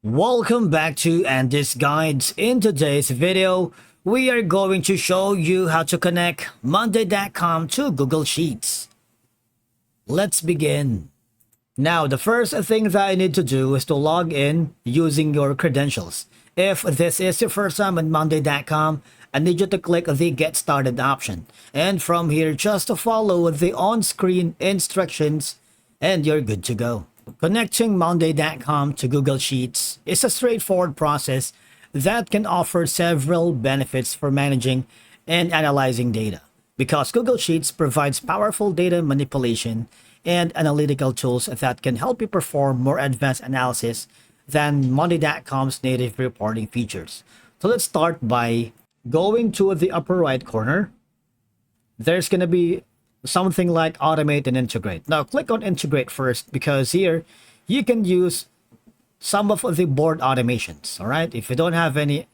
Welcome back to Andy's Guides. In today's video, we are going to show you how to connect Monday.com to Google Sheets. Let's begin. Now, the first thing that I need to do is to log in using your credentials. If this is your first time on Monday.com, I need you to click the Get Started option. And from here, just to follow the on-screen instructions and you're good to go. Connecting Monday.com to Google Sheets is a straightforward process that can offer several benefits for managing and analyzing data. Because Google Sheets provides powerful data manipulation and analytical tools that can help you perform more advanced analysis than Monday.com's native reporting features. So let's start by going to the upper right corner. There's going to be something like automate and integrate. Now click on integrate first, because here you can use some of the board automations. All right, if you don't have any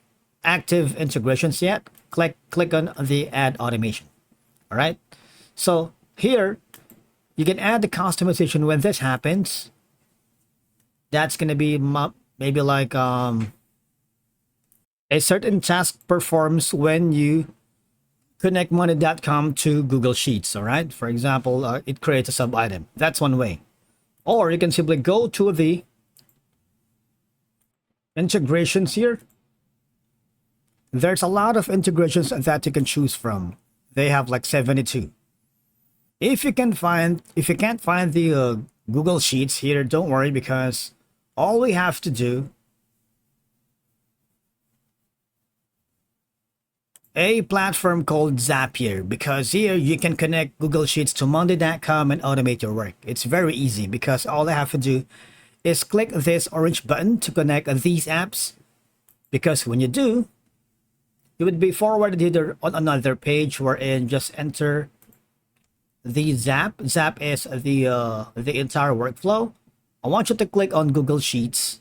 active integrations yet, click on the add automation. All right, so here you can add the customization when this happens. That's going to be maybe like a certain task performs when you connect Monday.com to Google Sheets. All right, for example, it creates a sub item. That's one way. Or you can simply go to the integrations here. There's a lot of integrations that you can choose from. They have like 72. If you can't find the Google Sheets here, don't worry, because all we have to do a platform called Zapier, because here you can connect Google Sheets to Monday.com and automate your work. It's very easy, because all I have to do is click this orange button to connect these apps, because when you do, you would be forwarded either on another page wherein just enter the Zap. Zap is the entire workflow. I want you to click on Google Sheets,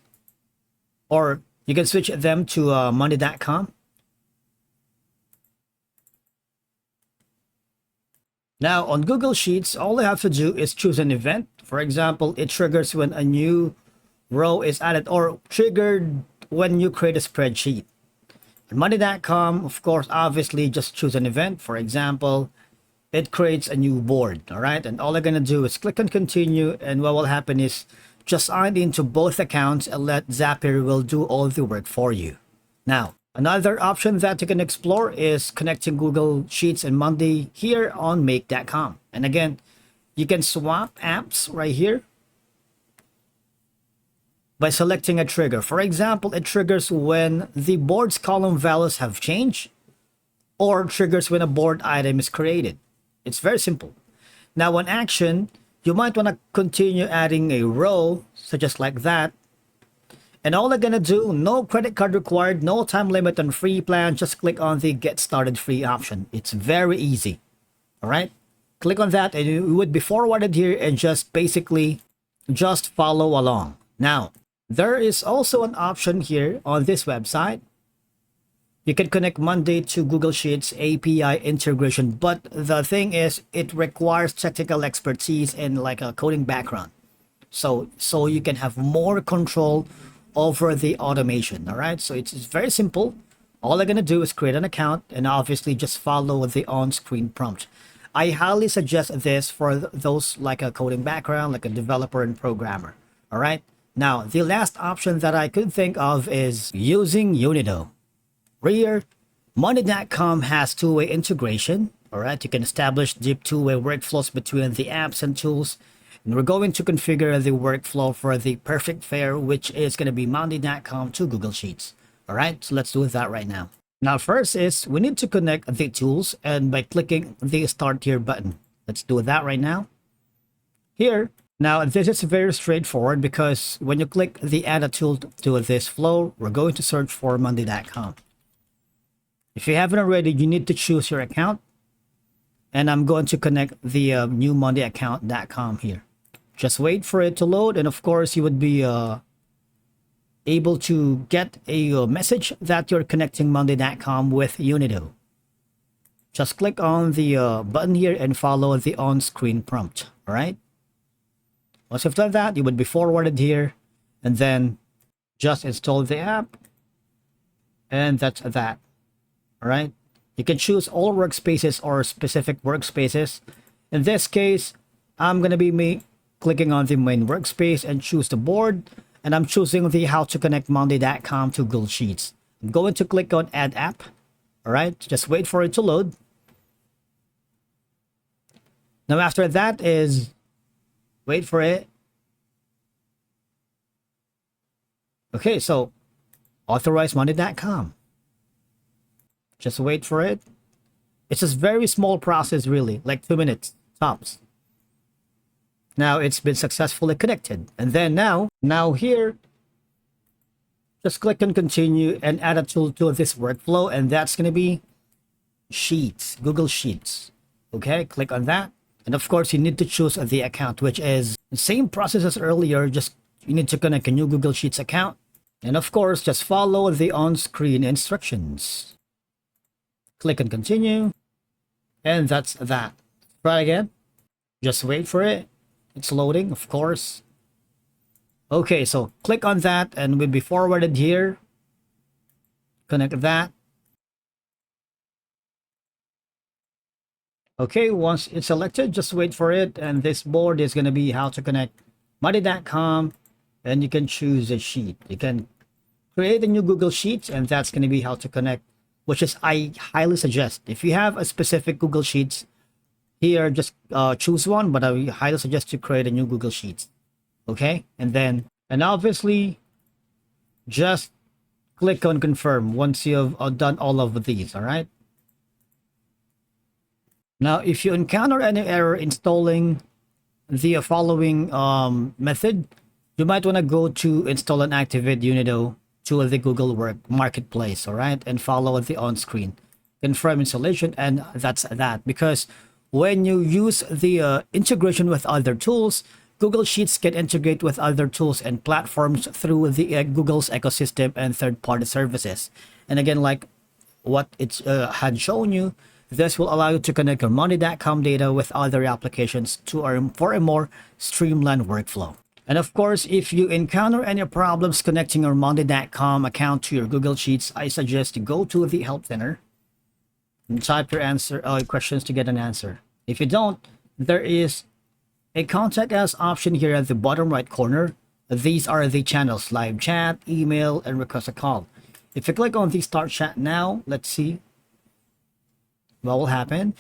or you can switch them to Monday.com. Now on Google Sheets, all I have to do is choose an event. For example, it triggers when a new row is added, or triggered when you create a spreadsheet. On Monday.com, of course, obviously just choose an event. For example, it creates a new board. All right, and all I'm gonna do is click on continue, and what will happen is just sign into both accounts and let Zapier will do all the work for you. Now, another option that you can explore is connecting Google Sheets and Monday here on Make.com. And again, you can swap apps right here by selecting a trigger. For example, it triggers when the board's column values have changed, or triggers when a board item is created. It's very simple. Now on action, you might want to continue adding a row, such as like that. And all I'm gonna do, no credit card required, no time limit on free plan, just click on the get started free option. It's very easy. All right, click on that and you would be forwarded here, and just basically just follow along. Now, there is also an option here on this website. You can connect Monday to Google Sheets API integration, but the thing is, it requires technical expertise and like a coding background. So you can have more control over the automation. All right, so it's very simple. All I'm gonna do is create an account and obviously just follow the on-screen prompt. I highly suggest this for those like a coding background, like a developer and programmer. All right, now the last option that I could think of is using Unito. Here, Monday.com has two-way integration. All right, you can establish deep two-way workflows between the apps and tools. And we're going to configure the workflow for the perfect pair, which is going to be Monday.com to Google Sheets. All right, so let's do that right now. Now, first is we need to connect the tools, and by clicking the Start Here button. Let's do that right now. Here, now this is very straightforward, because when you click the Add a Tool to this flow, we're going to search for Monday.com. If you haven't already, you need to choose your account. And I'm going to connect the new Monday.com here. Just wait for it to load, and of course you would be able to get a message that you're connecting Monday.com with Unito. Just click on the button here and follow the on-screen prompt. All right, once you've done that, you would be forwarded here, and then Just install the app, and that's that. All right. You can choose all workspaces or specific workspaces. In this case, I'm going to be clicking on the main workspace and choose the board. And I'm choosing the how to connect monday.com to Google Sheets. I'm going to click on add app. All right. Just wait for it to load. Now after that is, wait for it. Okay, so authorize monday.com. Just wait for it. It's a very small process, really, like 2 minutes tops. Now it's been successfully connected. And then now here, just click on continue and add a tool to this workflow. And that's going to be Sheets, Google Sheets. Okay, click on that. And of course, you need to choose the account, which is the same process as earlier. Just you need to connect a new Google Sheets account. And of course, just follow the on-screen instructions. Click on continue. And that's that. Try again. Just wait for it. It's loading, of course. Okay, so click on that and we'll be forwarded here. Connect that. Okay, once it's selected, just wait for it. And this board is going to be how to connect monday.com. And you can choose a sheet. You can create a new Google Sheets, and that's going to be how to connect, which is I highly suggest. If you have a specific Google Sheets here, just choose one, but I highly suggest to create a new Google Sheets. Okay, and obviously just click on confirm once you've done all of these. All right. Now, if you encounter any error installing the following method, you might want to go to install and activate Unito to the Google Work Marketplace, all right, and follow the on-screen confirm installation, and that's that. Because when you use the integration with other tools, Google Sheets can integrate with other tools and platforms through the Google's ecosystem and third-party services. And again, like what it had shown you, this will allow you to connect your monday.com data with other applications for a more streamlined workflow. And of course, if you encounter any problems connecting your monday.com account to your Google Sheets, I suggest you go to the Help Center and type your questions to get an answer. If you don't, there is a Contact Us option here at the bottom right corner. These are the channels: live chat, email, and request a call. If you click on the Start Chat Now, let's see what will happen.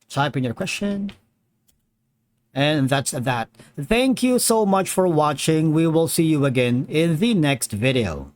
Type in your question. And that's that. Thank you so much for watching. We will see you again in the next video.